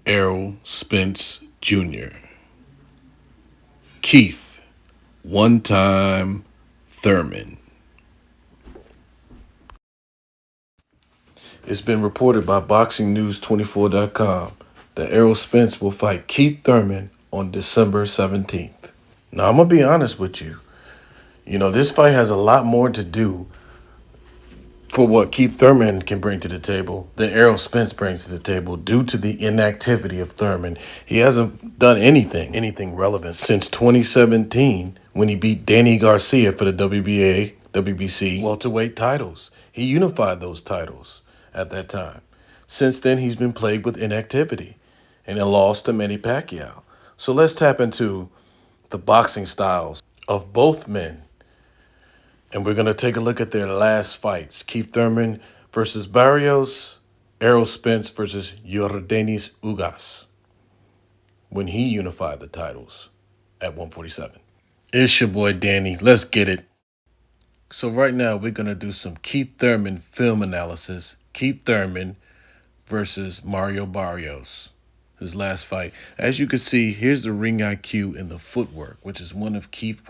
Errol Spence Jr. Keith, one time Thurman. It's been reported by BoxingNews24.com that Errol Spence will fight Keith Thurman on December 17th. Now, I'm going to be honest with you. This fight has a lot more to do for what Keith Thurman can bring to the table than Errol Spence brings to the table due to the inactivity of Thurman. He hasn't done anything relevant since 2017 when he beat Danny Garcia for the WBA, WBC welterweight titles. He unified those titles at that time. Since then, he's been plagued with inactivity and a loss to Manny Pacquiao. So let's tap into the boxing styles of both men, and we're going to take a look at their last fights. Keith Thurman versus Barrios, Errol Spence versus Yordenis Ugas, when he unified the titles at 147. It's your boy Danny. Let's get it. So right now we're going to do some Keith Thurman film analysis. Keith Thurman versus Mario Barrios, his last fight. As you can see, here's the ring IQ and the footwork, which is one of Keith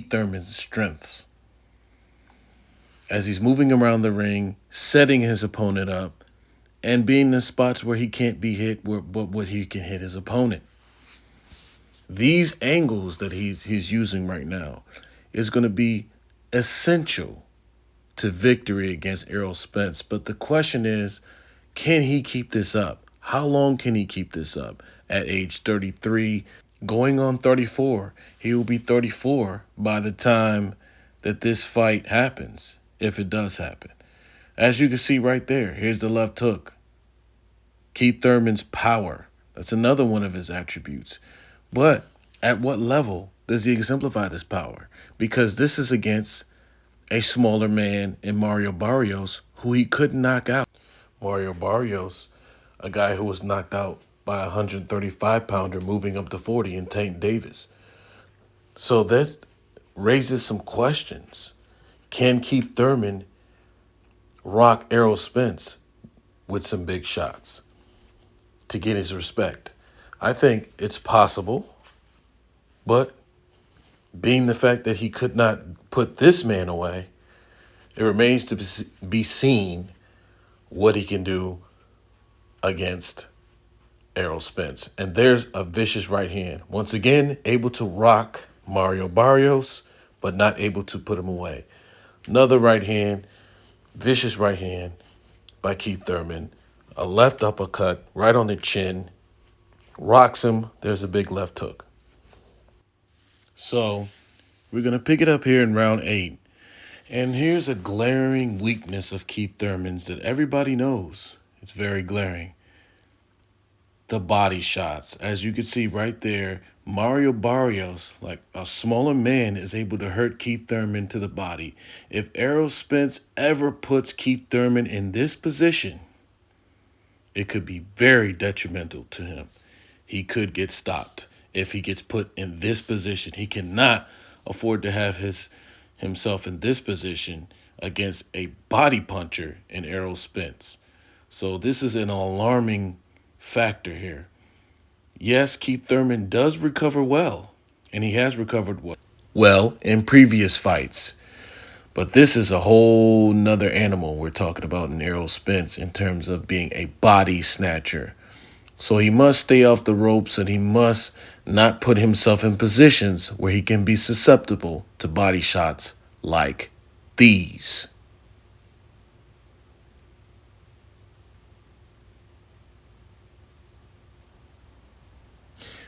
Thurman's strengths. As he's moving around the ring, setting his opponent up, and being in spots where he can't be hit, but where he can hit his opponent. These angles that he's using right now is going to be essential to victory against Errol Spence. But the question is, can he keep this up? How long can he keep this up? At age 33, going on 34, he will be 34 by the time that this fight happens, if it does happen. As you can see right there, here's the left hook. Keith Thurman's power. That's another one of his attributes. But at what level does he exemplify this power? Because this is against a smaller man in Mario Barrios, who he couldn't knock out. Mario Barrios, a guy who was knocked out by a 135-pounder moving up to 40 in Tank Davis. So this raises some questions. Can Keith Thurman rock Errol Spence with some big shots to get his respect? I think it's possible, but being the fact that he could not put this man away, it remains to be seen what he can do against Errol Spence. And there's a vicious right hand. Once again, able to rock Mario Barrios, but not able to put him away. Another right hand, vicious right hand by Keith Thurman. A left uppercut right on the chin. Rocks him. There's a big left hook. So we're going to pick it up here in round 8. And here's a glaring weakness of Keith Thurman's that everybody knows. It's very glaring. The body shots. As you can see right there, Mario Barrios, like a smaller man, is able to hurt Keith Thurman to the body. If Errol Spence ever puts Keith Thurman in this position, it could be very detrimental to him. He could get stopped if he gets put in this position. He cannot afford to have himself in this position against a body puncher in Errol Spence. So this is an alarming factor here. Yes, Keith Thurman does recover well, and he has recovered well in previous fights. But this is a whole nother animal we're talking about in Errol Spence in terms of being a body snatcher. So he must stay off the ropes, and he must not put himself in positions where he can be susceptible to body shots like these.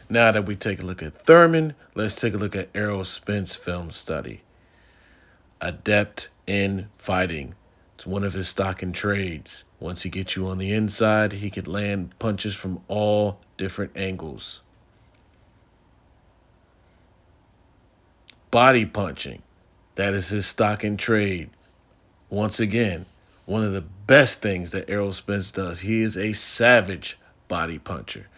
Now that we take a look at Thurman, let's take a look at Errol Spence film study. Adept in fighting. It's one of his stock and trades. Once he gets you on the inside, he can land punches from all different angles. Body punching. That is his stock and trade. Once again, one of the best things that Errol Spence does. He is a savage body puncher.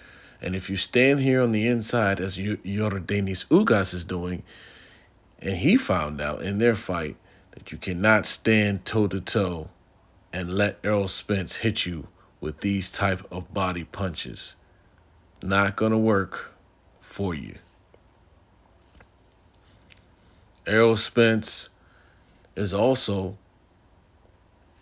And if you stand here on the inside, as Yordenis Ugas is doing, and he found out in their fight that you cannot stand toe-to-toe and let Errol Spence hit you with these type of body punches. Not going to work for you. Errol Spence is also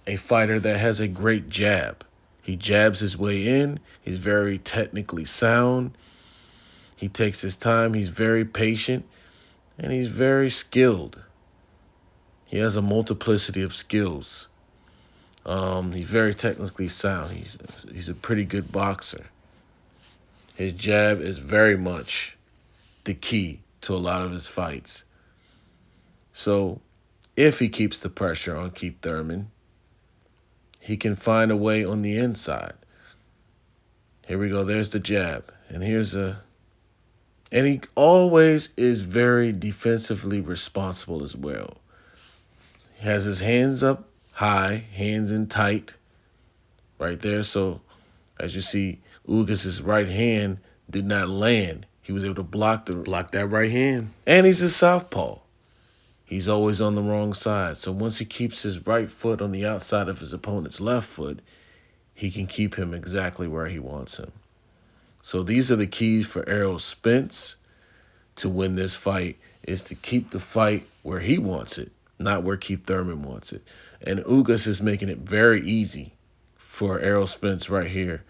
a fighter that has a great jab. He jabs his way in. He's very technically sound. He takes his time. He's very patient. And he's very skilled. He has a multiplicity of skills. He's very technically sound. He's a pretty good boxer. His jab is very much the key to a lot of his fights. So if he keeps the pressure on Keith Thurman, he can find a way on the inside. Here we go. There's the jab. And he always is very defensively responsible as well. He has his hands up high, hands in tight, right there. So as you see, Ugas's right hand did not land. He was able to block that right hand. And he's a southpaw. He's always on the wrong side. So once he keeps his right foot on the outside of his opponent's left foot, he can keep him exactly where he wants him. So these are the keys for Errol Spence to win this fight, is to keep the fight where he wants it, not where Keith Thurman wants it. And Ugas is making it very easy for Errol Spence right here.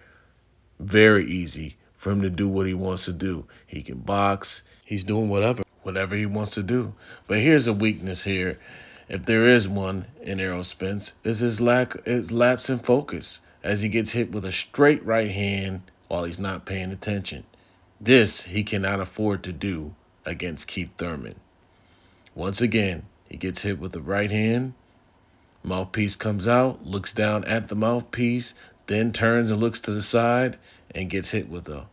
Very easy for him to do what he wants to do. He can box. He's doing whatever he wants to do. But here's a weakness here, if there is one in Errol Spence, is his lapse in focus as he gets hit with a straight right hand while he's not paying attention. This he cannot afford to do against Keith Thurman. Once again, he gets hit with the right hand. Mouthpiece comes out, looks down at the mouthpiece, then turns and looks to the side and gets hit with a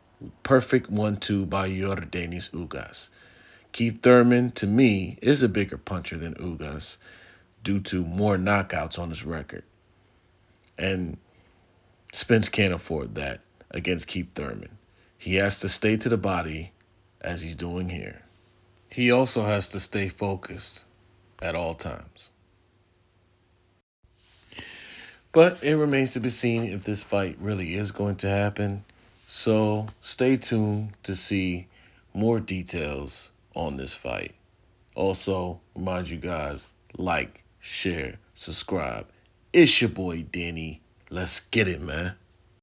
perfect 1-2 by Yordenis Ugas. Keith Thurman, to me, is a bigger puncher than Ugas due to more knockouts on his record. And Spence can't afford that against Keith Thurman. He has to stay to the body as he's doing here. He also has to stay focused at all times. But it remains to be seen if this fight really is going to happen. So stay tuned to see more details on this fight. Also, remind you guys, like, share, subscribe. It's your boy, Danny. Let's get it, man.